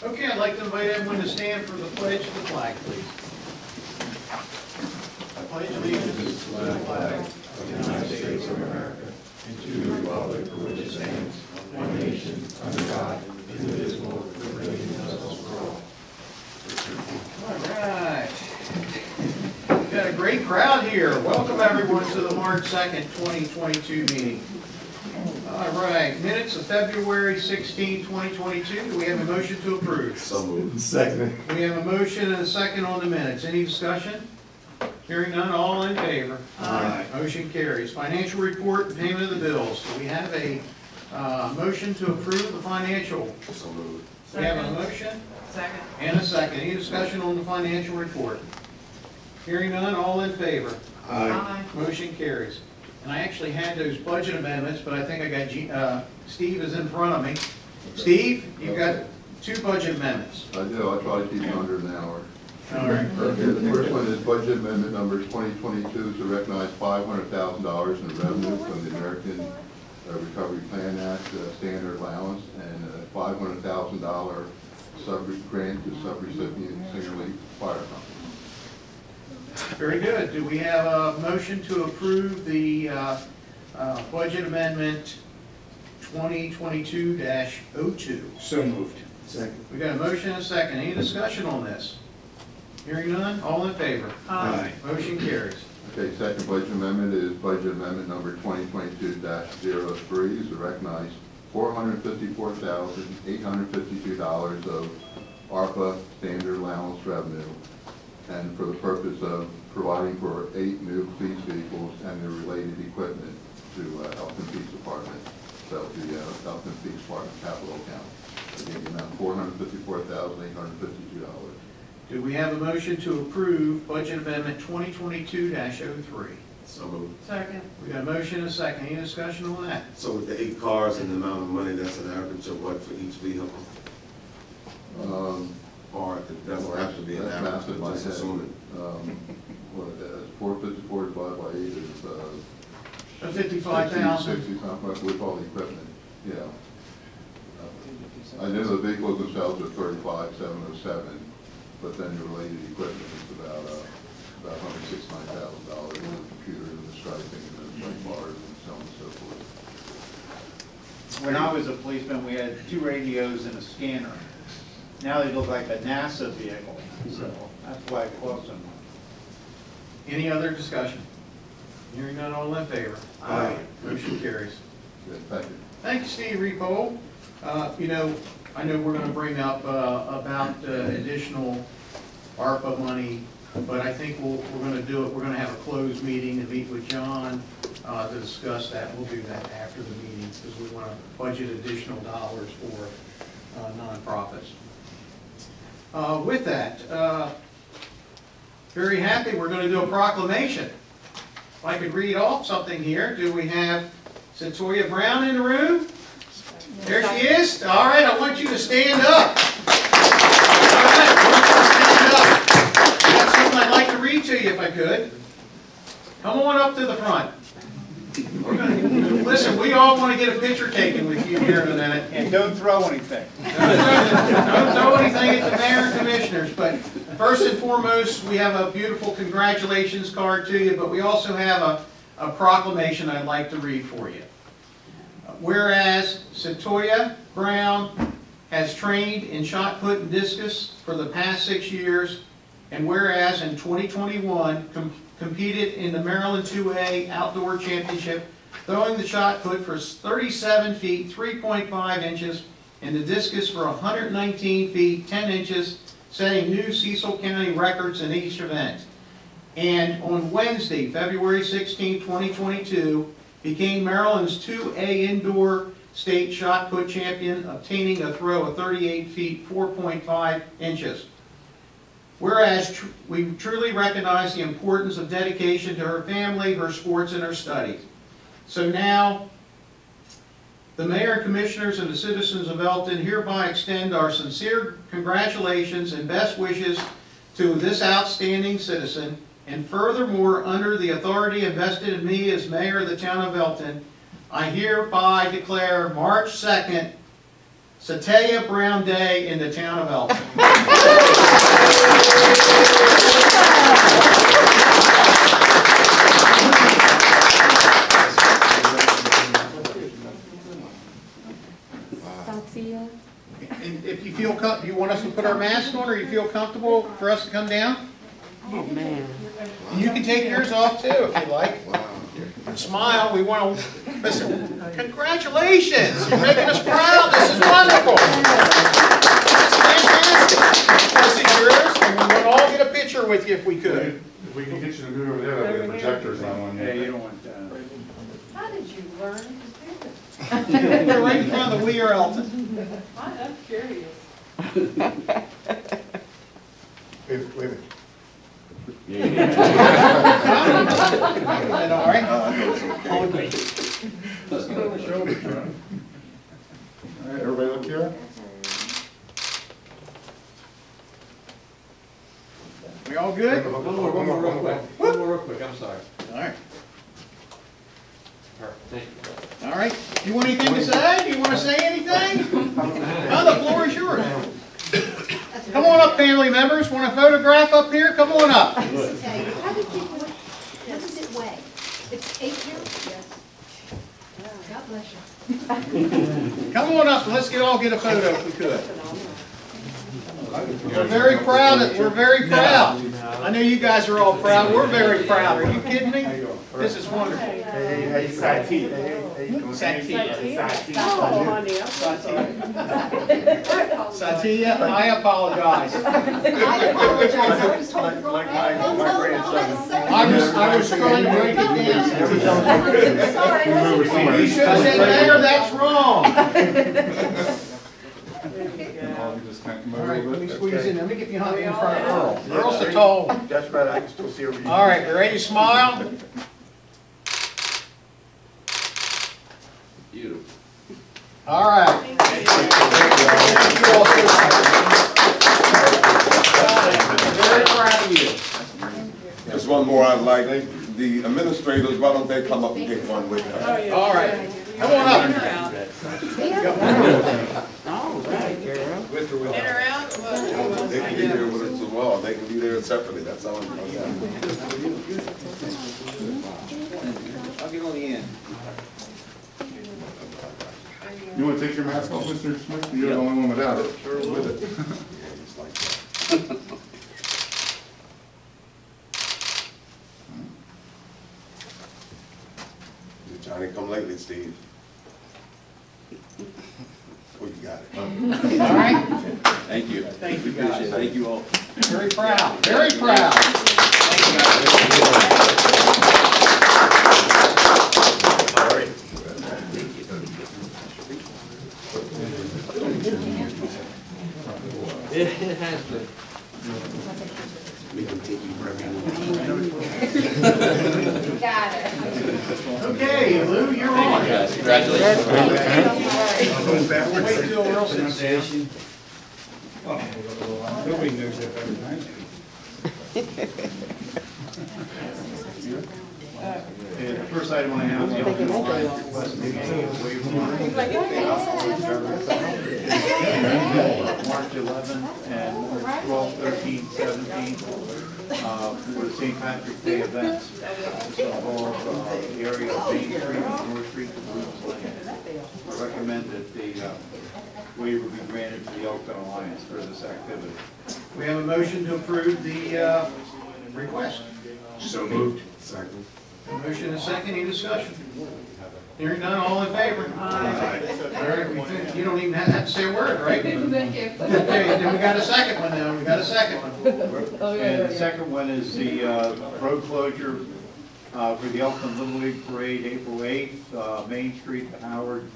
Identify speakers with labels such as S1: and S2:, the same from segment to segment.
S1: Okay, I'd like to invite everyone to stand for the pledge to the flag, please. I pledge allegiance to the flag of the United States of America and to the republic for which it stands, one nation, under God, indivisible, with liberty and justice for all. All right. We've got a great crowd here. Welcome everyone to the March 2nd, 2022 meeting. All right, minutes of February 16, 2022. Do we have a motion to approve?
S2: So moved.
S3: Second.
S1: We have a motion and a second on the minutes. Any discussion? Hearing none, all in favor?
S2: Aye.
S1: Motion carries. Financial report and payment of the bills. Do we have a motion to approve the financial?
S2: So moved.
S1: We have a motion
S4: Second.
S1: and a second. Any discussion on the financial report? Hearing none, all in favor?
S4: Aye.
S1: Motion carries. And I actually had those budget amendments, but I think I got Steve is in front of me. Steve, you've got two budget amendments.
S3: I do. I try to keep it under an hour.
S1: All right.
S3: Okay, the first one is budget amendment number 2022 to recognize $500,000 in revenue from the American Recovery Plan Act standard allowance and a $500,000 grant to subrecipient Singer Lake Fire Company.
S1: Very good. Do we have a motion to approve the budget amendment 2022-02?
S2: So moved.
S3: Second.
S1: We got a motion and a second. Any discussion on this? Hearing none, all in favor?
S4: Aye.
S1: Motion carries.
S3: Okay, second budget amendment is budget amendment number 2022-03 is to recognize $454,852 of ARPA standard allowance revenue, and for the purpose of providing for 8 new police vehicles and their related equipment to Elkton Police Department. So the Elkton Police Department capital account. Again, the amount $454,852.
S1: Do we have a motion to approve budget amendment 2022-03?
S2: So moved.
S4: Second.
S1: We got a motion and a second. Any discussion on that?
S2: So with the 8 cars and the amount of money, that's an average of what for each vehicle? Or it doesn't have to be an
S3: That's
S2: average,
S3: massive,
S2: but just
S3: like that.
S2: assuming.
S3: What it is, 454 divided by 8 is
S1: 55,000.
S3: 60 something, with all the equipment, yeah. I know the vehicles themselves are 35,707, but then the related equipment is about $169,000 with the computer and the striping and the light bars and so on and so forth.
S5: When I was a policeman, we had 2 radios and a scanner. Now they look like a NASA vehicle, so that's why it costs them.
S1: Any other discussion? Hearing none, all in favor?
S2: Aye.
S1: Motion carries.
S3: Good, thank you.
S1: Thank you, Steve Repoll. I know we're going to bring up about additional ARPA money, but I think we're going to do it. We're going to have a closed meeting and meet with John to discuss that. We'll do that after the meeting because we want to budget additional dollars for nonprofits. With that, very happy, we're going to do a proclamation. If I could read off something here. Do we have Centoria Brown in the room? There she is. All right, I want you to stand up. All right, I want you to stand up. I got something I'd like to read to you if I could. Come on up to the front. Listen, we all want to get a picture taken with you here in a minute.
S5: And don't throw anything.
S1: Don't throw anything at the mayor and commissioners, but first and foremost, we have a beautiful congratulations card to you, but we also have a proclamation I'd like to read for you. Whereas Centoria Brown has trained in shot put and discus for the past 6 years, and whereas in 2021 competed in the Maryland 2A Outdoor Championship, throwing the shot put for 37 feet 3.5 inches and the discus for 119 feet 10 inches, setting new Cecil County records in each event. And on Wednesday, February 16, 2022, became Maryland's 2A Indoor State Shot Put Champion, obtaining a throw of 38 feet 4.5 inches. Whereas we truly recognize the importance of dedication to her family, her sports, and her studies. So now, the Mayor and Commissioners and the citizens of Elkton hereby extend our sincere congratulations and best wishes to this outstanding citizen, and furthermore, under the authority invested in me as Mayor of the town of Elkton, I hereby declare March 2nd Sataya Brown Day in the town of Elkton. And if you feel you want us to put our mask on, or you feel comfortable for us to come down?
S4: Oh, man.
S1: And you can take yours off too if you like. Smile. We want to listen. Congratulations! You're making us proud. This is wonderful. This is fantastic. This is yours, and we would all get a picture with you if we could.
S6: If we can get you to move over there, there'll be projectors on one.
S5: Yeah, you don't want that.
S7: How did you learn to do
S1: We're right in front of the We Are Elkton.
S7: this? I'm curious.
S6: Wait a minute.
S1: Is that all right?
S6: All right, everybody look here.
S1: We all good?
S6: One more real quick.
S8: One more real quick, I'm sorry.
S1: All right.
S8: Perfect, thank you.
S1: All right. Do you want anything to say? Do you want to say anything? No, the floor is yours. Come on up, family members. Want a photograph up here? Come on up.
S7: How does it weigh? It's 8 pounds? Yes. God bless you.
S1: Come on up and let's all get a photo if we could. We're very proud. We're very proud. I know you guys are all proud. We're very proud. Are you kidding me? This is wonderful.
S6: Hey, Sati.
S4: Oh, honey, I'm so sorry.
S1: Satya, I apologize.
S7: I apologize. I was told the wrong
S1: I was trying to break it down.
S7: Sorry.
S1: You should have said, Mayor, that's wrong. All right, let me squeeze in. Let me get behind in front of Earl. Earl's the tall one.
S6: That's right, I can still see over you.
S1: All right, you ready to smile?
S8: Beautiful.
S1: All right. Very proud of you.
S2: Just one more I'd like, the administrators, why don't they come up and get one with her?
S1: All right. Come on up.
S4: All right, girl.
S2: With or without? They can be there with us as well, they can be there separately, that's all I'm saying.
S1: I'll get on the end.
S6: You want to take your mask off, Mr. Smith? You're the only one without it. Sure, with it.
S2: You're trying to come lately, Steve. Oh, you got it.
S1: All right.
S8: Thank you.
S1: Thank you, guys.
S8: Thank you all.
S1: Very proud. Very proud.
S8: It has been.
S2: We can take you wherever you want.
S7: Got it.
S1: Okay, Lou, you're on.
S8: Congratulations.
S1: Wait till Earl sits down.
S6: Nobody knows that better than I do.
S5: The first item I have is the Elkton Alliance requesting a waiver March 11th and March 12th, 13th, 17th for the St. Patrick's Day events. This involves the area of Main Street and North Street to Blues Lane. I recommend that the waiver be granted to the Elkton Alliance for this activity.
S1: We have a motion to approve the request.
S2: So moved. Second.
S1: A motion and a second, any discussion? Hearing none, all in favor? Aye. You don't even have to say a word, right? Okay, then we got a second one now, we got a second one.
S5: And the second one is the road closure for the Elkton Little League Parade, April 8th, Main Street to Howard,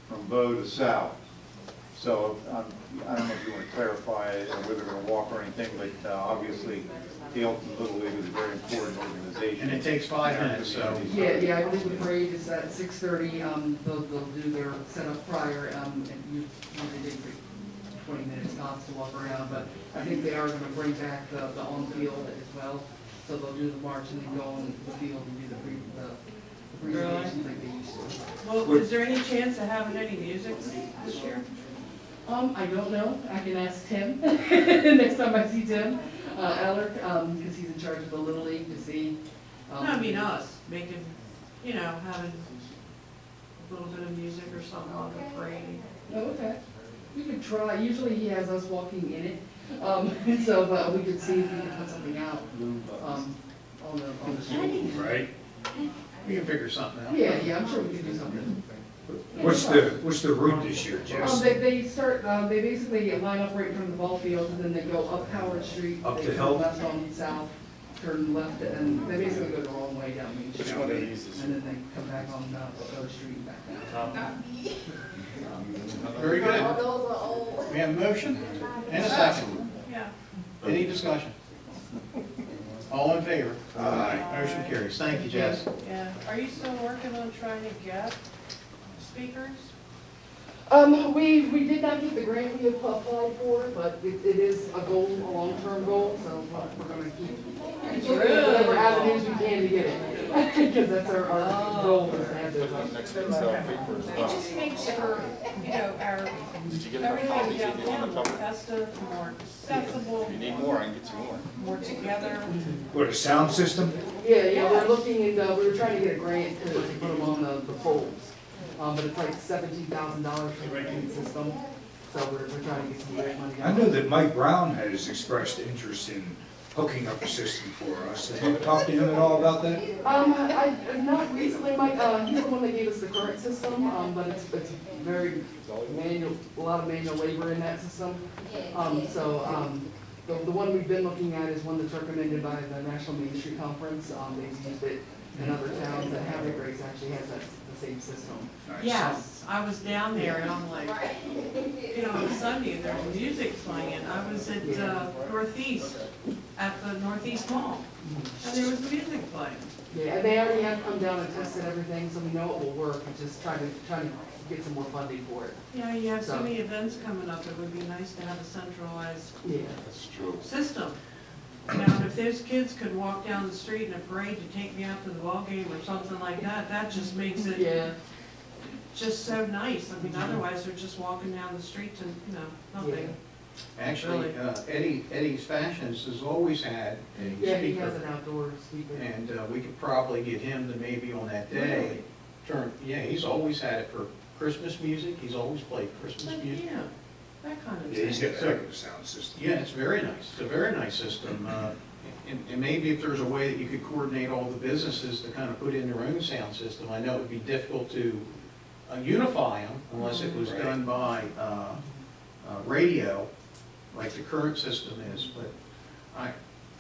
S5: from Bow to South. So I don't know if you want to clarify whether they're going to walk or anything, but obviously the Elkton Little League is a very important organization.
S1: And it takes 5 minutes, so.
S9: Yeah, I believe the parade is at 6:30, they'll do their setup prior, and usually they take 20 minutes tops to walk around, but I think they are gonna bring back the on-field as well, so they'll do the march and then go on the field and do the presentations like they used to.
S4: Well, is there any chance of having any music this year?
S9: I don't know, I can ask Tim, next time I see Tim, Eller, because he's in charge of the Little League to see.
S10: No, I mean us, making, having a little bit of music or something on the parade.
S9: Oh, okay. We could try, usually he has us walking in it, so, but we could see if we could put something out, on the street.
S11: Right.
S1: We can figure something out.
S9: Yeah, I'm sure we could do something.
S11: What's the route this year, Jess?
S9: They start, they basically line up right in front of the ball field, and then they go up Howard Street.
S11: Up
S9: they
S11: the
S9: turn
S11: hill?
S9: Left on South, turn left, and they basically go the wrong way down Main Street. And then they come back on, Third Street and back down.
S1: Very good. We have a motion and a second.
S10: Yeah.
S1: Any discussion? All in favor? Aye. Motion carries. Thank you, Jess.
S10: Yeah. Are you still working on trying to get speakers?
S9: We did not get the grant we applied for, but it is a goal, a long-term goal, so we're gonna keep looking at whatever avenues we can to get it. Because that's our goal, is to have those.
S10: It just makes for, our, everything downtown more festive, more accessible.
S2: You need more, I can get you more.
S10: More together.
S11: What, a sound system?
S9: Yeah, we're looking, and we were trying to get a grant to put them on the poles. But it's like $17,000 for the grant system, so we're trying to get some grant money.
S11: I know that Mike Brown has expressed interest in hooking up a system for us. Have you talked to him at all about that?
S9: Not recently, Mike, he's the one that gave us the current system, but it's very manual, a lot of manual labor in that system. The one we've been looking at is one that's recommended by the National Main Street Conference. They've used it in other towns, and Havoc Race actually has the same system.
S11: Nice.
S10: Yes, I was down there and I'm like, on Sunday, there's music playing. I was at Northeast, at the Northeast Mall, and there was music playing.
S9: Yeah, and they already have come down and tested everything, so we know it will work. We're just trying to get some more funding for it.
S10: Yeah, you have so many events coming up, it would be nice to have a centralized
S2: That's true.
S10: system. Now, if those kids could walk down the street in a parade to take me out to the ball game or something like that, that just makes it just so nice. I mean, otherwise they're just walking down the street to, nothing.
S1: Actually, Eddie's Fashions has always had a
S9: Yeah, he has
S1: speaker,
S9: an outdoor speaker.
S1: and we could probably get him to maybe on that day he's always had it for Christmas music. He's always played Christmas
S10: But
S1: music.
S10: yeah, that kind of
S11: Yeah, he's got
S10: thing.
S11: a heck of a sound system.
S1: Yeah, it's very nice. It's a very nice system. And maybe if there's a way that you could coordinate all the businesses to kind of put in their own sound system, I know it would be difficult to unify them unless it was done by radio, like the current system is. But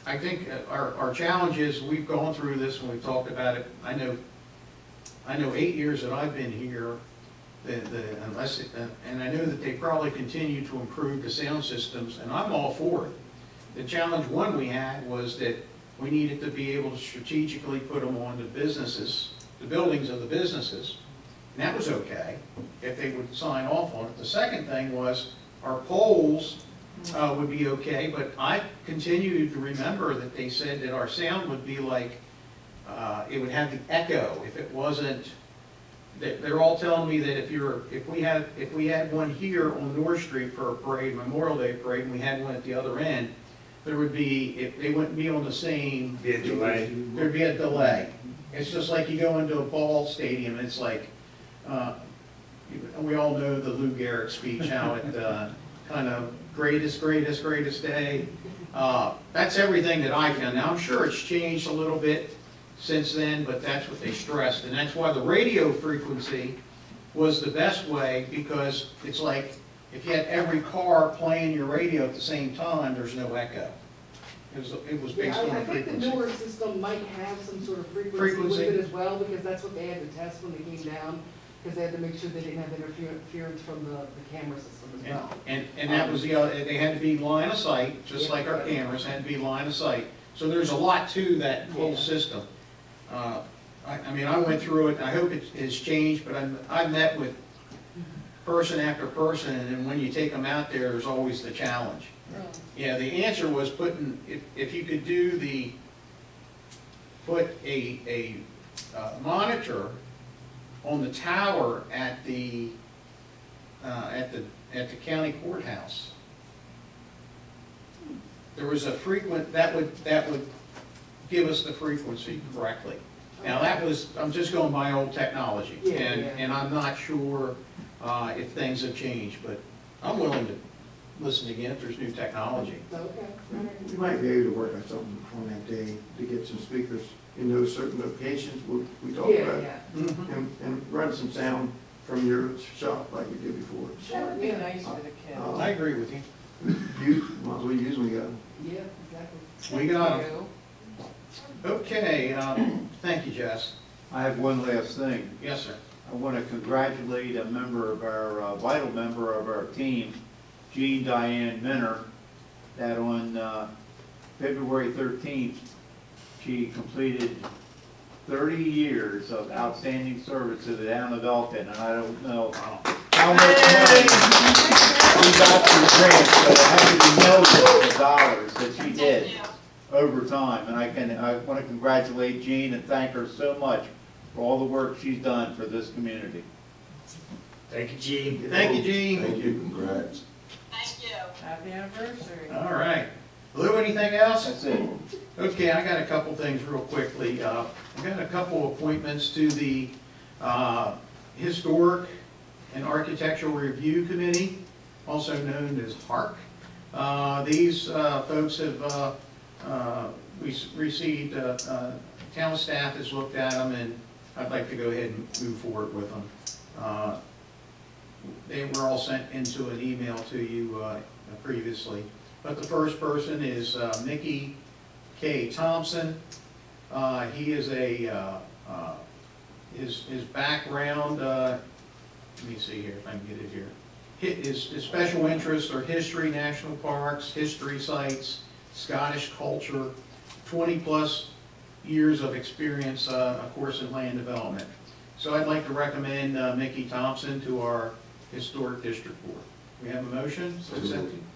S1: I think our challenge is, we've gone through this and we've talked about it. I know 8 years that I've been here, and I know that they probably continue to improve the sound systems, and I'm all for it. The challenge one we had was that we needed to be able to strategically put them on the businesses, the buildings of the businesses, and that was okay, if they would sign off on it. The second thing was, our poles would be okay, but I continue to remember that they said that our sound would be like, it would have the echo if it wasn't. They're all telling me that if we had one here on North Street for a parade, Memorial Day parade, and we had one at the other end, there would be, if they wouldn't be on the same.
S11: Be a delay.
S1: There'd be a delay. It's just like you go into a ball stadium, it's like, we all know the Lou Gehrig speech, how it kind of greatest day. That's everything that I found. Now, I'm sure it's changed a little bit since then, but that's what they stressed. And that's why the radio frequency was the best way, because it's like, if you had every car playing your radio at the same time, there's no echo. It was based on the
S9: I think the
S1: frequency.
S9: newer system might have some sort of frequency
S1: Frequency.
S9: with it as well, because that's what they had to test when they came down, because they had to make sure they didn't have interference from the camera system as well.
S1: And that was the other, they had to be line of sight, just like our cameras had to be line of sight. So there's a lot to that whole system. I mean, I went through it, I hope it has changed, but I've met with person after person, and then when you take them out there, there's always the challenge. Yeah, the answer was putting, if you could put a monitor on the tower at the at the county courthouse. There was a frequent, that would give us the frequency correctly. Now, that was, I'm just going by old technology, and I'm not sure if things have changed, but I'm willing to listen again if there's new technology.
S12: We might be able to work on something on that day to get some speakers in those certain locations we talked about. And run some sound from your shop like we did before.
S10: That would be nice for the kids.
S1: I agree with you.
S12: Might as well use when we got them.
S9: Yeah, exactly.
S1: We got them. Okay, thank you, Jess.
S5: I have one last thing.
S1: Yes, sir.
S5: I want to congratulate a member of our, vital member of our team, Jean Diane Minner, that on February 13th, she completed 30 years of outstanding service to the town of Elkton, and I don't know how much money we got through grants, but it had to be millions of dollars that she did over time, and I want to congratulate Jean and thank her so much for all the work she's done for this community.
S11: Thank you, Gene.
S1: Thank you, Gene.
S2: Thank you, congrats.
S10: Happy anniversary.
S1: All right. Lou, anything else?
S5: That's it.
S1: Okay, I got a couple things real quickly. I've got a couple appointments to the Historic and Architectural Review Committee, also known as HARC. These folks have received, town staff has looked at them, and I'd like to go ahead and move forward with them. They were all sent into an email to you previously. But the first person is Mickey K. Thompson. He is a, his background, let me see here if I can get it here. His special interests are history, national parks, history sites, Scottish culture, 20-plus years of experience, of course, in land development. So I'd like to recommend Mickey Thompson to our Historic District Board. We have a motion?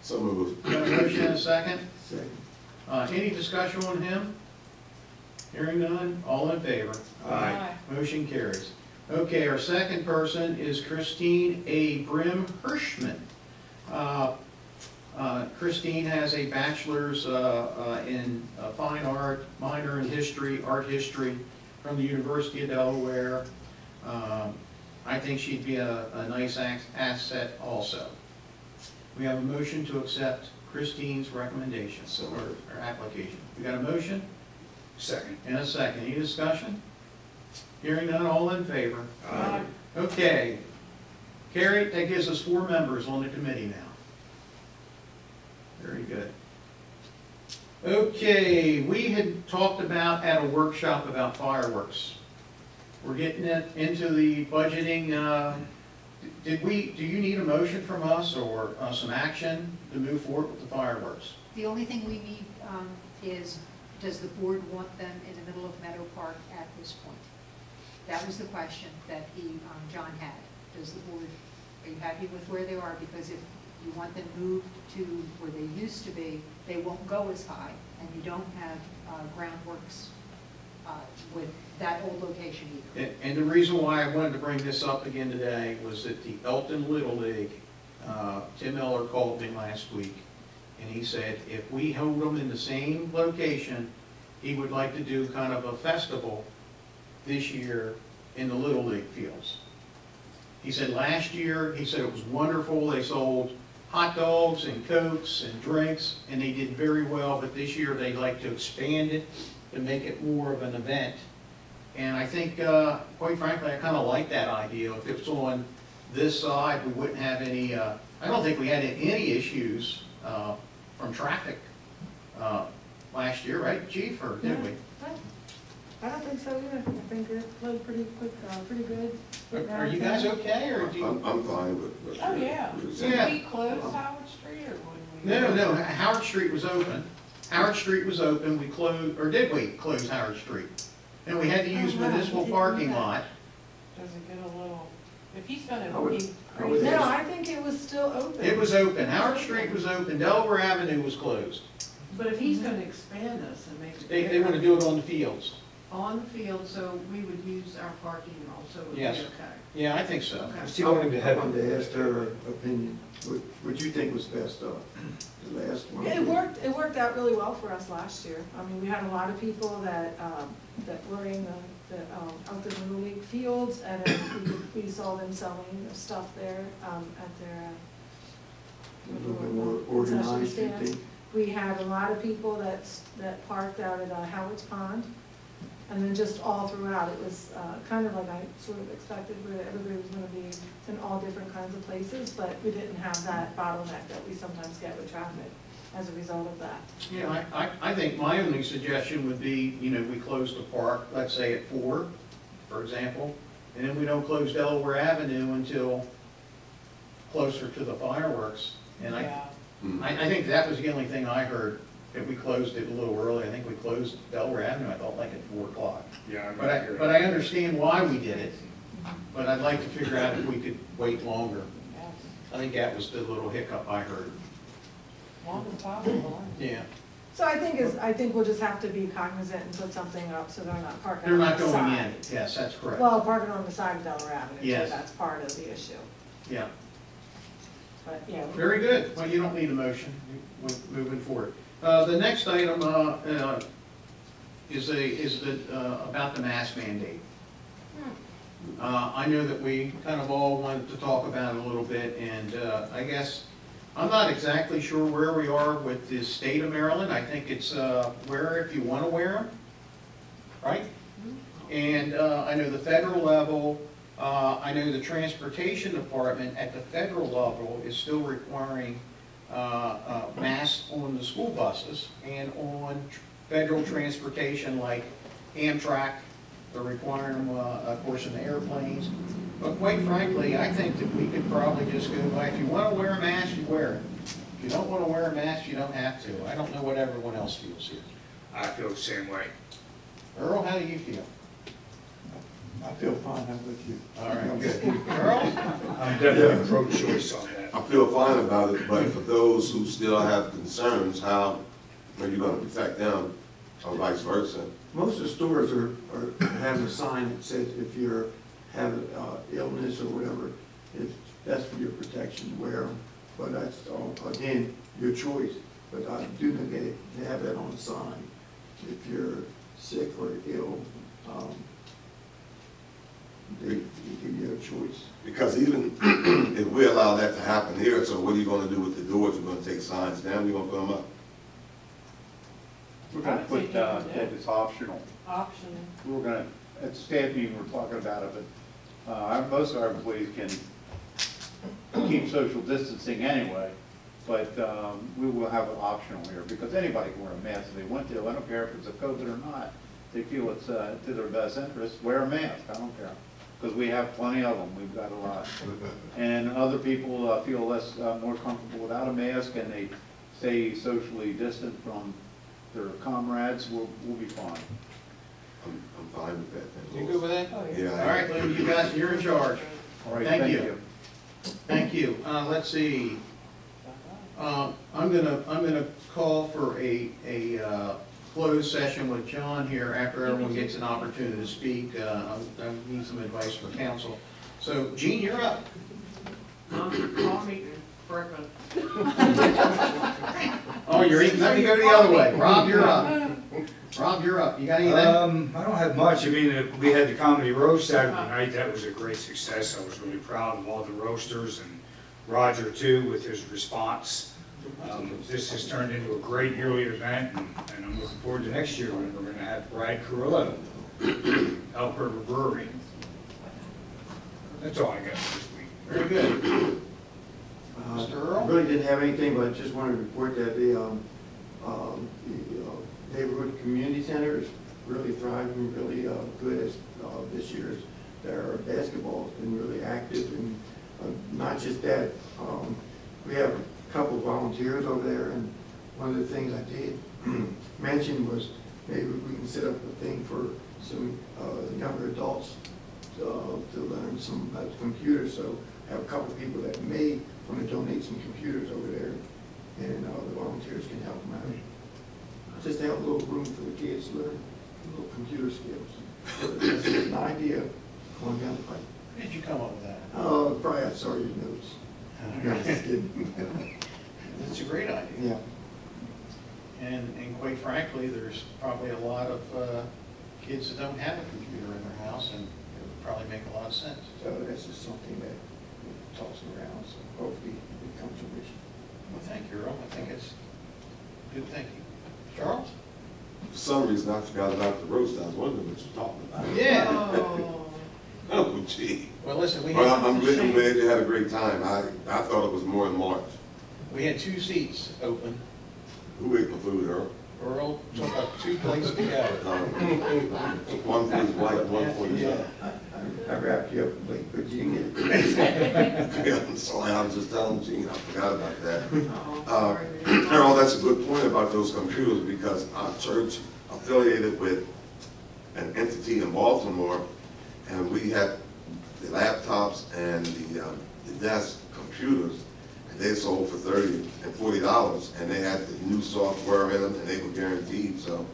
S2: So moved.
S1: We have a motion and a second?
S12: Second.
S1: Any discussion on him? Hearing none, all in favor?
S11: Aye.
S1: Motion carries. Okay, our second person is Christine A. Brim Hirschman. Christine has a bachelor's in fine art, minor in history, art history from the University of Delaware. I think she'd be a nice asset also. We have a motion to accept Christine's recommendation, or application. We got a motion?
S11: Second.
S1: And a second. Any discussion? Hearing none, all in favor?
S11: Aye.
S1: Okay. Carrie, that gives us 4 members on the committee now. Very good. Okay, we had talked about at a workshop about fireworks. We're getting into the budgeting. Do you need a motion from us or some action to move forward with the fireworks?
S7: The only thing we need is, does the board want them in the middle of Meadow Park at this point? That was the question that John had. Does the board, are you happy with where they are? Because if you want them moved to where they used to be, they won't go as high, and you don't have groundworks with that old location either.
S1: And the reason why I wanted to bring this up again today was that the Elkton Little League, Tim Miller called me last week, and he said if we hold them in the same location, he would like to do kind of a festival this year in the Little League fields. He said last year, he said it was wonderful. They sold hot dogs and Cokes and drinks, and they did very well, but this year they'd like to expand it to make it more of an event. And I think, quite frankly, I kind of like that idea. If it's on this side, we wouldn't have any, I don't think we had any issues from traffic last year, right, Chief, or did we?
S10: I don't think so either. I think it flowed pretty quick, pretty good.
S1: Are you guys okay, or do you?
S2: I'm fine with.
S10: Oh, yeah.
S1: Yeah.
S10: Did we close Howard Street, or would we?
S1: No, Howard Street was open. Howard Street was open, we closed, or did we close Howard Street? And we had to use municipal parking lot.
S10: Does it get a little, if he's gonna
S12: I would-
S10: be
S12: I would
S10: crazy.
S12: ask-
S10: No, I think it was still open.
S1: It was open, Howard Street was open, Delaware Avenue was closed.
S10: But if he's gonna expand this and make it
S1: They
S10: bigger.
S1: want to do it on the fields.
S10: On the field, so we would use our parking also would be
S1: Yes.
S10: okay.
S1: Yeah, I think so.
S10: Okay.
S11: Still wanting to have.
S12: I wanted to ask her opinion. what you think was best, the last one?
S13: It worked out really well for us last year. I mean, we had a lot of people that were in the Elkton Little League fields, and we saw them selling stuff there at their
S12: A little bit more
S13: concession
S12: organized, you
S13: stands.
S12: think?
S13: We had a lot of people that parked out at Howard's Pond, and then just all throughout, it was kind of like I sort of expected, where everybody was gonna be in all different kinds of places, but we didn't have that bottleneck that we sometimes get with traffic as a result of that.
S1: Yeah, I think my only suggestion would be, you know, we close the park, let's say at 4, for example, and then we don't close Delaware Avenue until closer to the fireworks. And I think that was the only thing I heard, that we closed it a little early. I think we closed Delaware Avenue, I thought like at 4 o'clock.
S11: Yeah.
S1: But I understand why we did it, but I'd like to figure out if we could wait longer. I think that was the little hiccup I heard.
S10: Long as possible.
S1: Yeah.
S13: So I think we'll just have to be cognizant and put something up so they're not parking
S1: They're
S13: on
S1: not
S13: the
S1: going
S13: side.
S1: in, yes, that's correct.
S13: Well, parking on the side of Delaware Avenue,
S1: Yes.
S13: so that's part of the issue.
S1: Yeah,
S13: But, yeah.
S1: very good. Well, you don't need a motion, we're moving forward. The next item is about the mask mandate. I know that we kind of all wanted to talk about it a little bit, and I guess I'm not exactly sure where we are with the state of Maryland. I think it's where if you want to wear them, right? And I know the federal level, I know the transportation department at the federal level is still requiring masks on the school buses and on federal transportation like Amtrak. They're requiring them, of course, in the airplanes. But quite frankly, I think that we could probably just go by, if you want to wear a mask, you wear it. If you don't want to wear a mask, you don't have to. I don't know what everyone else feels here.
S11: I feel the same way.
S1: Earl, how do you feel?
S12: I feel fine, how about you?
S1: All right, good. Earl?
S11: I'm definitely pro-choice on that.
S2: I feel fine about it, but for those who still have concerns, how are you gonna protect them, or vice versa?
S12: Most of the stores are having a sign that says if you're having illness or whatever, that's for your protection, wear them. But that's, again, your choice. But I do think they have that on the sign. If you're sick or ill, they give you a choice.
S2: Because even if we allow that to happen here, so what are you gonna do with the doors? You're gonna take signs down, you're gonna put them up?
S5: We're gonna put that it's optional.
S10: Optional.
S5: We're gonna, at the staff meeting, we're talking about it, but most of our employees can keep social distancing anyway, but we will have it optional here, because anybody can wear a mask if they want to. I don't care if it's a COVID or not. They feel it's to their best interest, wear a mask, I don't care. Because we have plenty of them, we've got a lot. And other people feel more comfortable without a mask, and they stay socially distant from their comrades, we'll be fine.
S2: I'm fine with that.
S1: You good with that?
S2: Yeah.
S1: All right, Lou, you're in charge.
S5: All right,
S1: Thank you. Thank you. Let's see. I'm gonna call for a closed session with John here after everyone gets an opportunity to speak. I need some advice from council. So, Gene, you're up.
S10: Call me breakfast.
S1: Oh, you're eating. Let me go the other way. Rob, you're up. Rob, you're up. You got anything?
S11: I don't have much. I mean, we had the comedy roast Saturday night. That was a great success. I was really proud of all the roasters and Roger too with his response. This has turned into a great yearly event, and I'm looking forward to next year when we're going to have Brad Carrillo, Elk River Brewery. That's all I got this week.
S1: Very good. Mr. Earl?
S12: I really didn't have anything, but I just wanted to report that the neighborhood community center is really thriving, really good as this year's. Their basketball has been really active, and not just that. We have a couple of volunteers over there, and one of the things I did mention was maybe we can set up a thing for some younger adults to learn some about the computers. So I have a couple of people that may want to donate some computers over there, and the volunteers can help them out. Just to have a little room for the kids to learn little computer skills. So that's an idea going down the pipe.
S1: Where did you come up with that?
S12: Probably I saw your notes. Just kidding.
S1: It's a great idea.
S12: Yeah.
S1: And quite frankly, there's probably a lot of kids that don't have a computer in their house, and it would probably make a lot of sense.
S12: So that's just something that we're tossing around, so hopefully it comes to fruition.
S1: Well, thank you, Earl. I think it's good thinking. Charles?
S2: For some reason, I forgot about the roast. I was wondering what you're talking about.
S1: Yeah.
S9: Oh.
S2: Oh, gee.
S1: Well, listen, we
S2: Well,
S1: had,
S2: I'm really glad you had a great time. I thought it was more in March.
S1: we had 2 seats open.
S2: Who ate my food, Earl?
S1: Earl took up 2 places to go.
S2: One for his wife, one for his
S1: Yeah.
S12: I wrapped you up late, but you didn't get it.
S2: Yeah, I'm sorry, I was just telling Gene, I forgot about that.
S9: Oh, sorry.
S2: Earl, that's a good point about those computers, because our church affiliated with an entity in Baltimore, and we had the laptops and the desk computers, and they sold for $30 and $40, and they had the new software in them, and they were guaranteed. So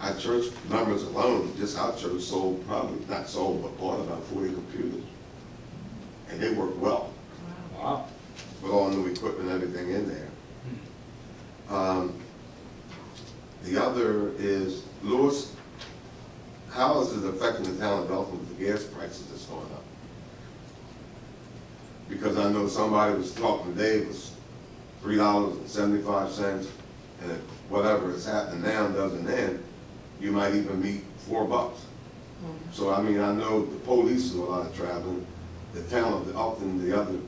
S2: our church members alone, just our church sold, probably not sold, but bought about 40 computers, and they work well.
S11: Wow.
S2: With all new equipment and everything in there. The other is, Louis, how is it affecting the town of Elkton with the gas prices that's going up? Because I know somebody was talking today, it was $3.75, and if whatever is happening now doesn't end, you might even meet $4. So I mean, I know the police do a lot of traveling, the town of Elkton, the other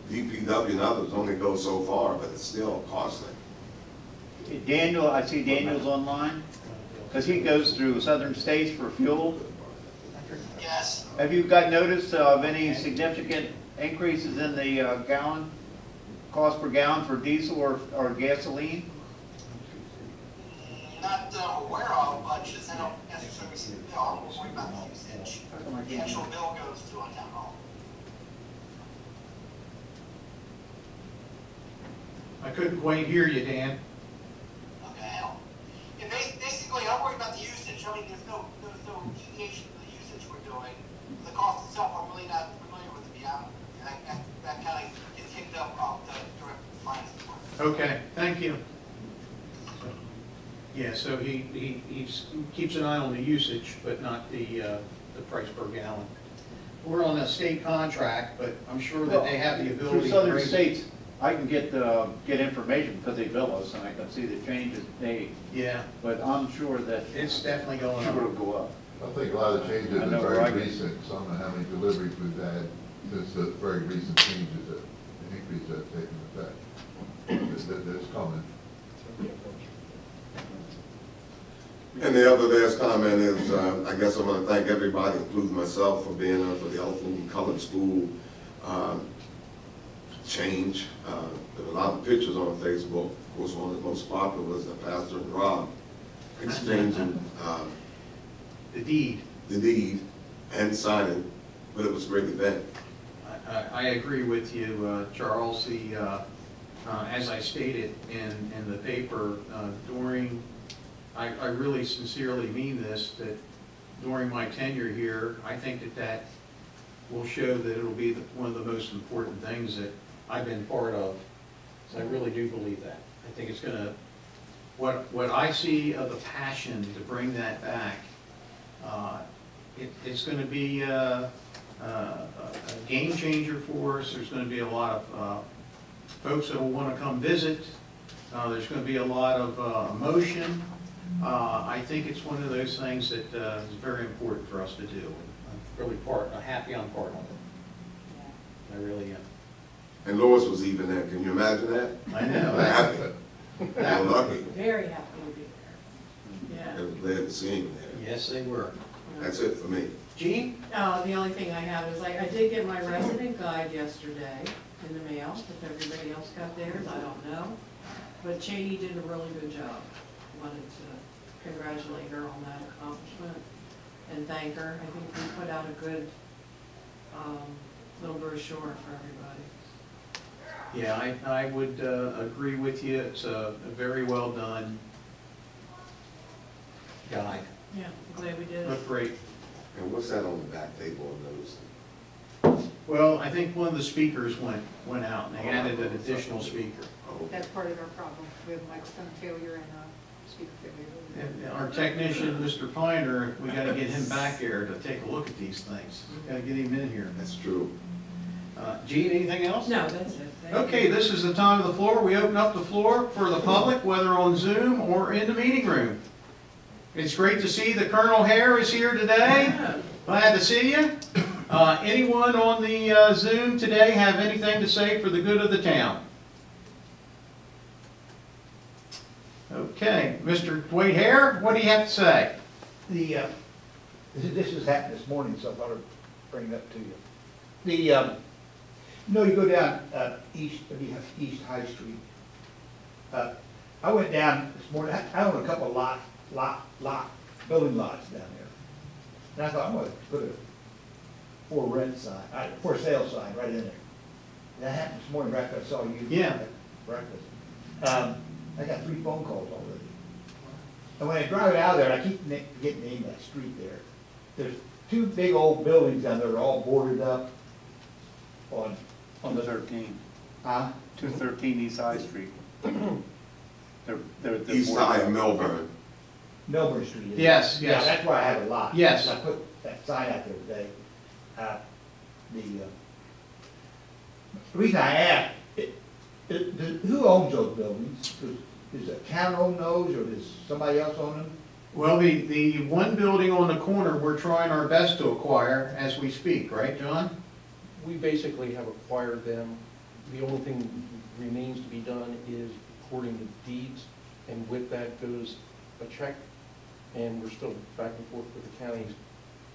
S2: DPW and others only go so far, but it's still costly.
S5: Daniel, I see Daniel's online, because he goes through southern states for fuel.
S14: Yes.
S5: Have you got notice of any significant increases in the cost per gallon for diesel or gasoline?
S14: Not aware of, but just I don't necessarily see the bill. I'm more worried about the usage. The actual bill goes to on town hall.
S1: I couldn't quite hear you, Dan.
S14: Okay. Yeah, basically, I'm worried about the usage. I mean, there's no deviation in the usage we're doing. The cost itself, I'm really not familiar with, to be honest. That kind of gets kicked up off the direct finance department.
S1: Okay, thank you. Yeah, so he keeps an eye on the usage, but not the price per gallon. We're on a state contract, but I'm sure that they have the ability
S5: Through
S1: to
S5: southern
S1: raise it.
S5: states, I can get information because they bill us, and I can see the changes made.
S1: Yeah,
S5: But I'm sure that
S1: it's definitely going
S5: sure will
S1: up.
S5: go up.
S3: I think a lot of the changes
S5: I
S3: are
S5: know where I
S3: very
S5: get-
S3: recent, so I don't know how many deliveries we've had since the very recent changes that, the increase that's taken effect. That's coming.
S2: And the other last comment is, I guess I want to thank everybody, including myself, for being there for the Elkton Colored School change. There were a lot of pictures on Facebook. Of course, one of the most popular was the pastor and Rob exchanging
S1: The deed.
S2: the deed and signing, but it was a great event.
S1: I agree with you, Charles. As I stated in the paper, I really sincerely mean this, that during my tenure here, I think that will show that it'll be one of the most important things that I've been part of. So I really do believe that. I think it's gonna, what I see of the passion to bring that back, it's gonna be a game changer for us. There's gonna be a lot of folks that will wanna come visit. There's gonna be a lot of emotion. I think it's one of those things that is very important for us to do. I'm really happy I'm part of it. I really am.
S2: And Lois was even there. Can you imagine that?
S1: I know.
S2: Happy. We're lucky.
S10: Very happy to be there.
S2: They were glad to see him there.
S1: Yes, they were.
S2: That's it for me.
S1: Jean?
S10: The only thing I have is, I did get my resident guide yesterday in the mail. If everybody else got theirs, I don't know. But Cheney did a really good job. Wanted to congratulate her on that accomplishment and thank her. I think we put out a good little brochure for everybody.
S1: Yeah, I would agree with you. It's a very well done guide.
S10: Yeah, I'm glad we did it.
S1: Looked great.
S2: And what's that on the back table of those?
S1: Well, I think one of the speakers went out and they added an additional speaker.
S7: That's part of our problem. We have microphone failure and speaker failure.
S1: And our technician, Mr. Piner, we gotta get him back here to take a look at these things. Gotta get him in here.
S2: That's true.
S1: Gene, anything else?
S10: No, that's it. Thank you.
S1: Okay, this is the time of the floor. We open up the floor for the public, whether on Zoom or in the meeting room. It's great to see that Colonel Hare is here today. Glad to see you. Anyone on the Zoom today have anything to say for the good of the town? Okay, Mr. Dwight Hare, what do you have to say?
S15: This has happened this morning, so I thought I'd bring it up to you. You go down East High Street. I went down this morning, I own a couple of building lots down there. And I thought, I'm gonna put a for sale sign right in there. That happened this morning, right after I saw you.
S1: Yeah.
S15: At breakfast. I got 3 phone calls already. And when I drive out of there, I keep getting the name of that street there. There's 2 big old buildings down there, all boarded up on the
S5: 213.
S15: Huh?
S5: 213 East High Street. They're
S2: East side of Melbourne.
S15: Melbourne Street. Isn't it?
S1: Yes,
S15: Yeah,
S1: yes.
S15: that's where I have a lot.
S1: Yes.
S15: I put that sign out there today. The reason I asked, who owns those buildings? Does the town own those, or does somebody else own them?
S1: Well, the one building on the corner, we're trying our best to acquire as we speak, right, John?
S16: We basically have acquired them. The only thing remains to be done is recording the deeds, and with that goes a check, and we're still back and forth with the counties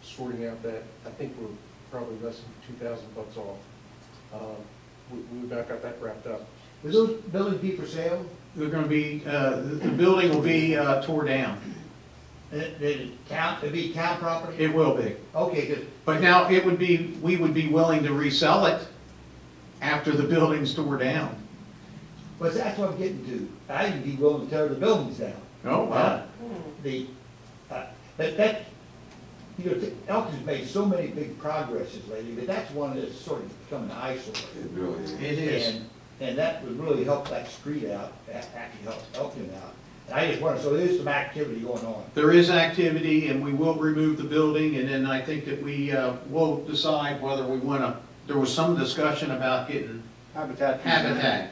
S16: sorting out that. I think we're probably less than $2,000 off. We about got that wrapped up.
S15: Will those buildings be for sale?
S1: They're gonna be, the building will be tore down.
S15: It'd be town property?
S1: It will be.
S15: Okay, good.
S1: But now, we would be willing to resell it after the building's tore down.
S15: But that's what I'm getting to. I'd be willing to tear the buildings down.
S1: Oh, wow.
S15: But that, Elkton's made so many big progresses lately, but that's one that's sort of become an eyesore.
S2: It really is.
S1: It is.
S15: And that would really help that street out, actually help Elkton out. And I just wonder, so there's some activity going on.
S1: There is activity, and we will remove the building, and then I think that we will decide whether we wanna, there was some discussion about getting Habitat.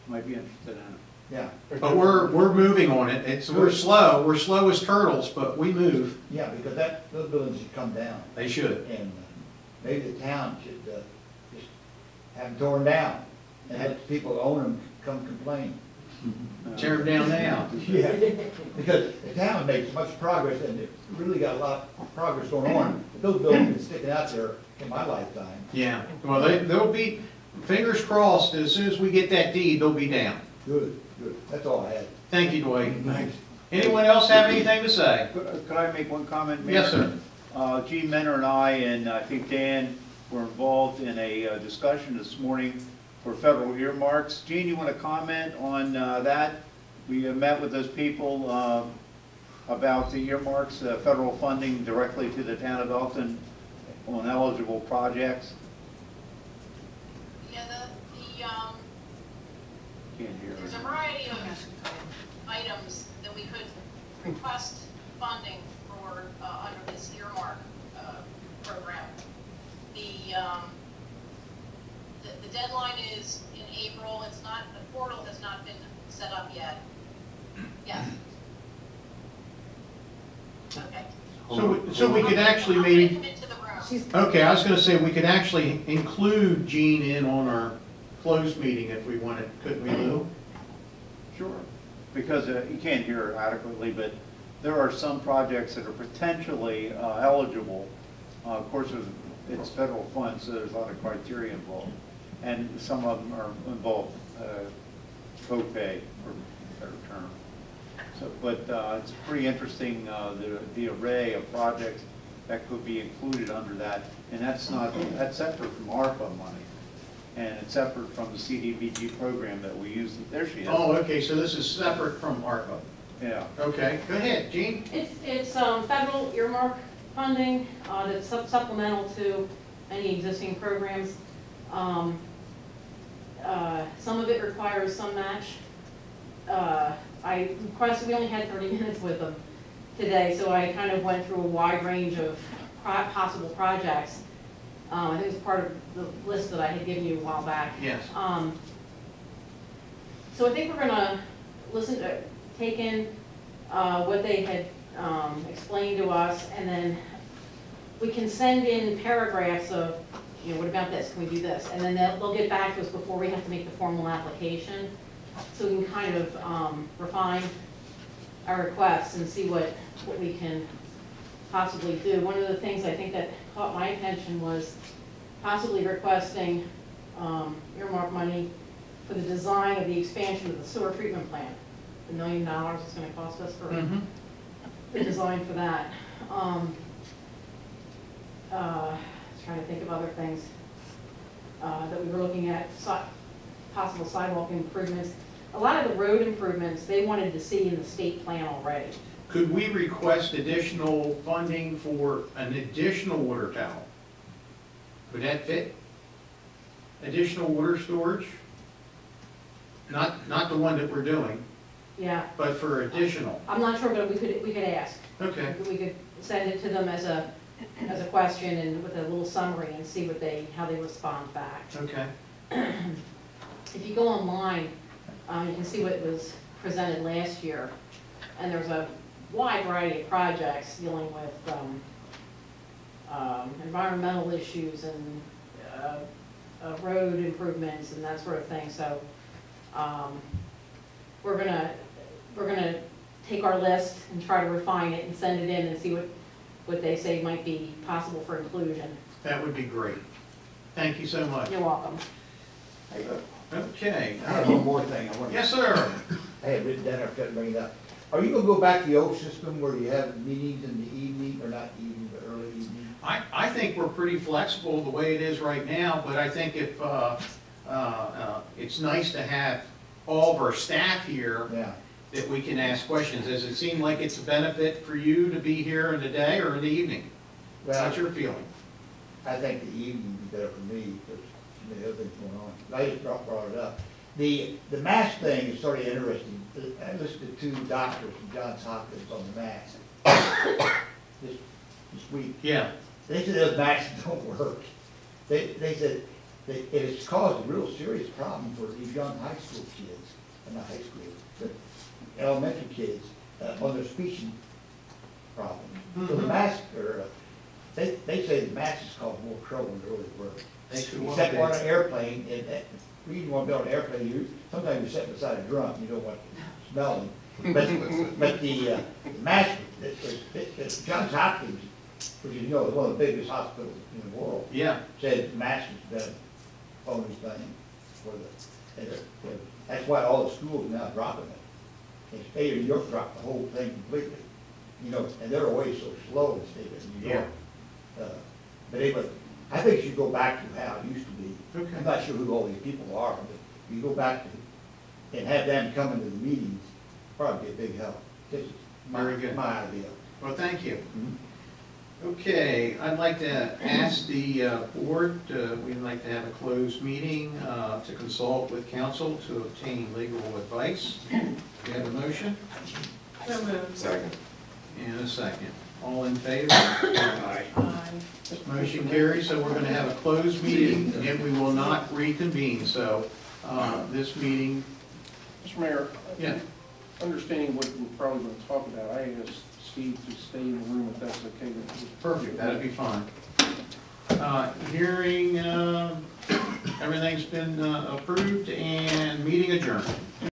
S5: Might be interested in it.
S15: Yeah.
S1: But we're moving on it. We're slow as turtles, but we move.
S15: Yeah, because those buildings should come down.
S1: They should.
S15: And maybe the town should just have them torn down and let the people who own them come complain.
S1: Tear them down now.
S15: Yeah, because the town made so much progress and it really got a lot of progress going on. But those buildings have been sticking out there in my lifetime.
S1: Yeah, well, they'll be, fingers crossed, as soon as we get that deed, they'll be down.
S15: Good, good. That's all I had.
S1: Thank you, Dwight. Thanks. Anyone else have anything to say?
S5: Could I make one comment, Mayor?
S1: Yes, sir.
S5: Gene Menor and I think Dan were involved in a discussion this morning for federal earmarks. Gene, you want to comment on that? We met with those people about the earmarks, federal funding directly to the town of Elkton on eligible projects.
S17: Yeah,
S5: Can't hear.
S17: there's a variety of items that we could request funding for under this earmark program. The deadline is in April. It's not, the portal has not been set up yet. Yes. Okay.
S1: So we could actually maybe,
S17: Come into the room.
S1: okay, I was gonna say, we could actually include Gene in on our closed meeting if we wanted, couldn't we, Lou?
S5: Sure. Because you can't hear adequately, but there are some projects that are potentially eligible. Of course, it's federal funds, so there's a lot of criteria involved. And some of them are involved co-pay, for a better term. So, but it's pretty interesting, the array of projects that could be included under that. And that's separate from ARPA money. And it's separate from the CDBG program that we use. There she is.
S1: Oh, okay, so this is separate from ARPA.
S5: Yeah.
S1: Okay, go ahead, Gene.
S18: It's federal earmark funding that's supplemental to any existing programs. Some of it requires some match. I requested, we only had 30 minutes with them today, so I kind of went through a wide range of possible projects. I think it was part of the list that I had given you a while back.
S1: Yes.
S18: So I think we're gonna take in what they had explained to us, and then we can send in paragraphs of, you know, what about this, can we do this? And then they'll get back to us before we have to make the formal application, so we can kind of refine our requests and see what we can possibly do. One of the things I think that caught my attention was possibly requesting earmark money for the design of the expansion of the sewer treatment plant. The $1 million it's going to cost us for the design for that. Trying to think of other things that we were looking at, possible sidewalk improvements. A lot of the road improvements they wanted to see in the state plan already.
S1: Could we request additional funding for an additional water tower? Would that fit? Additional water storage? Not the one that we're doing,
S18: Yeah.
S1: but for additional.
S18: I'm not sure, but we could ask.
S1: Okay.
S18: We could send it to them as a question and with a little summary and see how they respond back.
S1: Okay.
S18: If you go online, you can see what was presented last year, and there's a wide variety of projects dealing with environmental issues and road improvements and that sort of thing. So we're gonna take our list and try to refine it and send it in and see what they say might be possible for inclusion.
S1: That would be great. Thank you so much.
S18: You're welcome.
S1: Okay.
S15: One more thing I want to.
S1: Yes, sir.
S15: I had written down, I forgot to bring it up. Are you gonna go back to the old system where you have meetings in the evening, or not evening, but early evening?
S1: I think we're pretty flexible the way it is right now, but I think if, it's nice to have all of our staff here
S15: Yeah.
S1: that we can ask questions. Does it seem like it's a benefit for you to be here in the day or in the evening?
S15: Well,
S1: What's your feeling?
S15: I think the evening would be better for me, because so many other things going on. I just brought it up. The mask thing is sort of interesting. I listened to 2 doctors from Johns Hopkins on the mask this week.
S1: Yeah.
S15: They said those masks don't work. They said that it has caused a real serious problem for these young high school kids, not high school, but elementary kids, on their speech problems. So the masks are, they say the masks cause more trouble than they really work. Except on an airplane, and when you want to be on an airplane, sometimes you're sitting beside a drunk, you don't want to smell them. But the mask, Johns Hopkins, which is, you know, is one of the biggest hospitals in the world,
S1: Yeah.
S15: said the mask is the only thing for that's why all the schools now are dropping it. And state of New York dropped the whole thing completely, you know, and they're always so slow in the state of New York. But anyway, I think you should go back to how it used to be.
S1: Okay.
S15: I'm not sure who all these people are, but you go back to, and have them come into the meetings, probably be a big help. This is
S1: Very good.
S15: my idea.
S1: Well, thank you.
S15: Mm-hmm.
S1: Okay, I'd like to ask the board, we'd like to have a closed meeting to consult with counsel to obtain legal advice. Do you have a motion?
S10: So moved.
S2: Second.
S1: And a second. All in favor? Aye. Motion carries, so we're going to have a closed meeting and we will not reconvene. So this meeting,
S16: Mr. Mayor,
S1: yeah,
S16: understanding what we're probably going to talk about, I asked Steve to stay in the room if that's okay with you.
S1: perfect, that'd be fine. Hearing, everything's been approved and meeting adjourned.